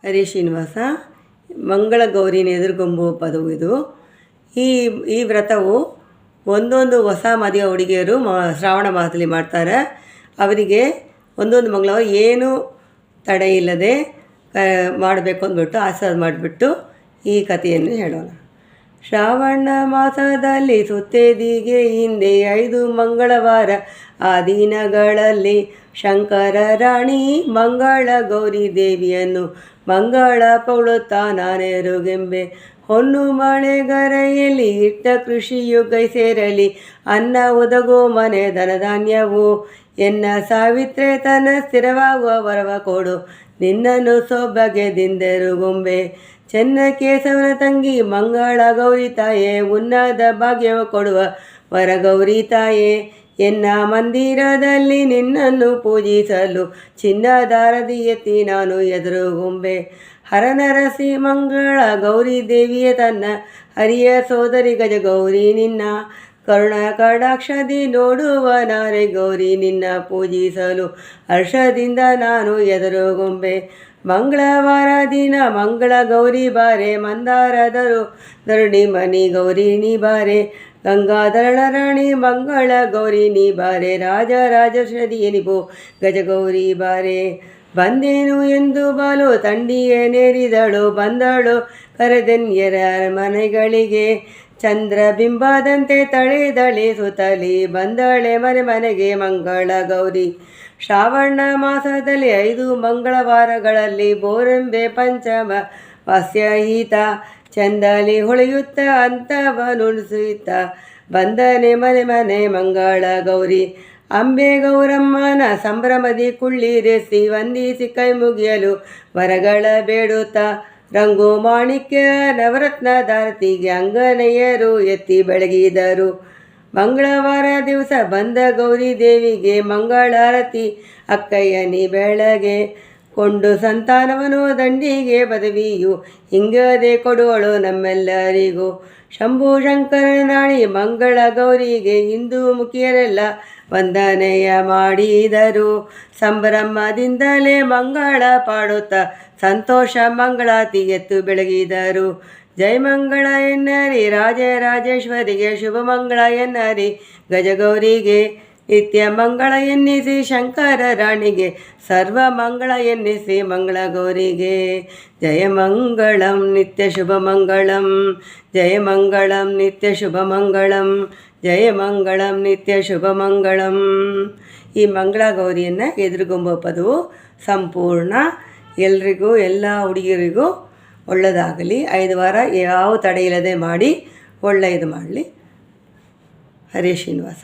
ಹರೇ ಶ್ರೀನಿವಾಸ. ಮಂಗಳ ಗೌರಿನ ಎದುರುಗೊಂಬುವ ಪದವು ಇದು. ಈ ವ್ರತವು ಒಂದೊಂದು ಹೊಸ ಮದುವೆ ಹುಡುಗಿಯರು ಶ್ರಾವಣ ಮಾಸದಲ್ಲಿ ಮಾಡ್ತಾರೆ. ಅವರಿಗೆ ಒಂದೊಂದು ಮಂಗಳವಾರ ಏನೂ ತಡೆ ಇಲ್ಲದೆ ಮಾಡಬೇಕು ಅಂದ್ಬಿಟ್ಟು ಆಶೀರ್ವಾದ ಮಾಡಿಬಿಟ್ಟು ಈ ಕಥೆಯನ್ನು ಹೇಳೋಣ. ಶ್ರಾವಣ ಮಾಸದಲ್ಲಿ ಸುತ್ತೇದಿಗೆ ಹಿಂದೆ 5 ಮಂಗಳವಾರ, ಆ ದಿನಗಳಲ್ಲಿ ಶಂಕರ ರಾಣಿ ಮಂಗಳ ಗೌರಿ ದೇವಿಯನ್ನು ಮಂಗಳ ಪೌಳುತ್ತಾ ನಾನೆರುಗೆಂಬೆ. ಹೊನ್ನು ಮಳೆಗರೆಯಲ್ಲಿ ಇಟ್ಟ ಕೃಷಿಯು ಕೈ ಸೇರಲಿ, ಅನ್ನ ಒದಗೋ ಮನೆ ಧನಧಾನ್ಯವು. ಎನ್ನ ಸಾವಿತ್ರೆ ತನ್ನ ಸ್ಥಿರವಾಗುವ ವರವ ಕೊಡು, ನಿನ್ನನ್ನು ಸೊಬಗೆದಿಂದೆರುಗೊಂಬೆ. ಚೆನ್ನ ಕೇಶವನ ತಂಗಿ ಮಂಗಳ ಗೌರಿ ತಾಯೇ, ಉನ್ನತ ಭಾಗ್ಯವ ಕೊಡುವ ವರ ಗೌರಿ ತಾಯೇ. ಎನ್ನ ಮಂದಿರದಲ್ಲಿ ನಿನ್ನನ್ನು ಪೂಜಿಸಲು ಚಿನ್ನದಾರದಿ ಎತ್ತಿ ನಾನು ಎದುರುಗೊಂಬೆ. ಹರನರಸಿ ಮಂಗಳ ಗೌರಿ ದೇವಿಯ ತನ್ನ ಹರಿಯ ಸೋದರಿ ಗಜ ಗೌರಿ ನಿನ್ನ ಕರುಣ ಕಟಾಕ್ಷದಿ ನೋಡುವ ನಾರೆ ಗೌರಿ ನಿನ್ನ ಪೂಜಿಸಲು ಹರ್ಷದಿಂದ ನಾನು ಎದುರುಗೊಂಬೆ. ಮಂಗಳವಾರ ದಿನ ಮಂಗಳ ಗೌರಿ ಬಾರೆ, ಮಂದಾರದರು ಧರಣಿ ಮಣಿ ಗೌರಿ ನೀ ಬಾರೆ. ಗಂಗಾಧರಣ ರಾಣಿ ಮಂಗಳ ಗೌರಿ ನೀ ಬಾರೆ, ರಾಜರಾಜೇಶ್ವರಿ ಎನಿಬೋ ಗಜಗೌರಿ ಬಾರೆ. ಬಂದೇನು ಎಂದು ಬಾಲು ತಂಡಿಯೇ ನೇರಿದಳು, ಬಂದಳು ಕರೆದೆನ್ಯರ ಮನೆಗಳಿಗೆ. ಚಂದ್ರಬಿಂಬದಂತೆ ತಳೆದಳೆ ಸುತ್ತಲಿ, ಬಂದಳೆ ಮನೆ ಮನೆಗೆ ಮಂಗಳ ಗೌರಿ. ಶ್ರಾವಣ ಮಾಸದಲ್ಲಿ 5 ಮಂಗಳವಾರಗಳಲ್ಲಿ ಬೋರೆಂಬೆ ಪಂಚಮ ವಾಸ್ಯಹಿತ, ಚಂದಲಿ ಹೊಳೆಯುತ್ತ ಅಂತವನುಣಿಸುತ್ತ ಬಂದನೆ ಮನೆ ಮನೆ ಮಂಗಳ ಗೌರಿ. ಅಂಬೆ ಗೌರಮ್ಮನ ಸಂಭ್ರಮದಿ ಕುಳ್ಳಿರೆಸಿ ವಂದಿಸಿ ಕೈ ಮುಗಿಯಲು ವರಗಳ ಬೇಡುತ್ತ, ರಂಗು ಮಾಣಿಕ್ಯ ನವರತ್ನ ದಾರತಿಗೆ ಅಂಗನೆಯರು ಎತ್ತಿ ಬೆಳಗಿದರು. ಮಂಗಳವಾರ ದಿವಸ ಬಂದ ಗೌರಿ ದೇವಿಗೆ ಮಂಗಳಾರತಿ ಅಕ್ಕಯ್ಯನಿ ಬೆಳಗ್ಗೆ ಕೊಂಡು, ಸಂತಾನವನು ದಂಡಿಗೆ ಪದವಿಯು ಹಿಂಗದೆ ಕೊಡುವಳು ನಮ್ಮೆಲ್ಲರಿಗೂ. ಶಂಭು ಶಂಕರನ ರಾಣಿ ಮಂಗಳ ಗೌರಿಗೆ ಹಿಂದೂ ಮುಖಿಯರೆಲ್ಲ ವಂದನೆಯ ಮಾಡಿದರು. ಸಂಭ್ರಮದಿಂದಲೇ ಮಂಗಳ ಪಾಡುತ್ತ ಸಂತೋಷ ಮಂಗಳಾತಿ ಎತ್ತು ಬೆಳಗಿದರು. ಜಯ ಮಂಗಳ ಎನ್ನರಿ ರಾಜರಾಜೇಶ್ವರಿಗೆ, ಶುಭ ಮಂಗಳ ಎನ್ನರಿ ಗಜಗೌರಿಗೆ. ನಿತ್ಯ ಮಂಗಳ ಎನ್ನಿಸಿ ಶಂಕರ ರಾಣಿಗೆ, ಸರ್ವ ಮಂಗಳ ಎನ್ನಿಸಿ ಮಂಗಳ ಗೌರಿಗೆ. ಜಯ ಮಂಗಳಂ ನಿತ್ಯ ಶುಭ ಮಂಗಳಂ, ಜಯ ಮಂಗಳಂ ನಿತ್ಯ ಶುಭ ಮಂಗಳಂ, ಜಯ ಮಂಗಳಂ ನಿತ್ಯ ಶುಭ ಮಂಗಳಂ. ಈ ಮಂಗಳ ಗೌರಿಯನ್ನು ಎದುರುಗೊಂಬ ಪದವು ಸಂಪೂರ್ಣ ಎಲ್ರಿಗೂ, ಎಲ್ಲ ಹುಡುಗಿಯರಿಗೂ ಒಳ್ಳೆಯದಾಗಲಿ. 5 ವಾರ ಯಾವ ತಡೆ ಇಲ್ಲದೆ ಮಾಡಿ ಒಳ್ಳೆಯದು ಮಾಡಲಿ. ಹರೇ ಶ್ರೀನಿವಾಸ.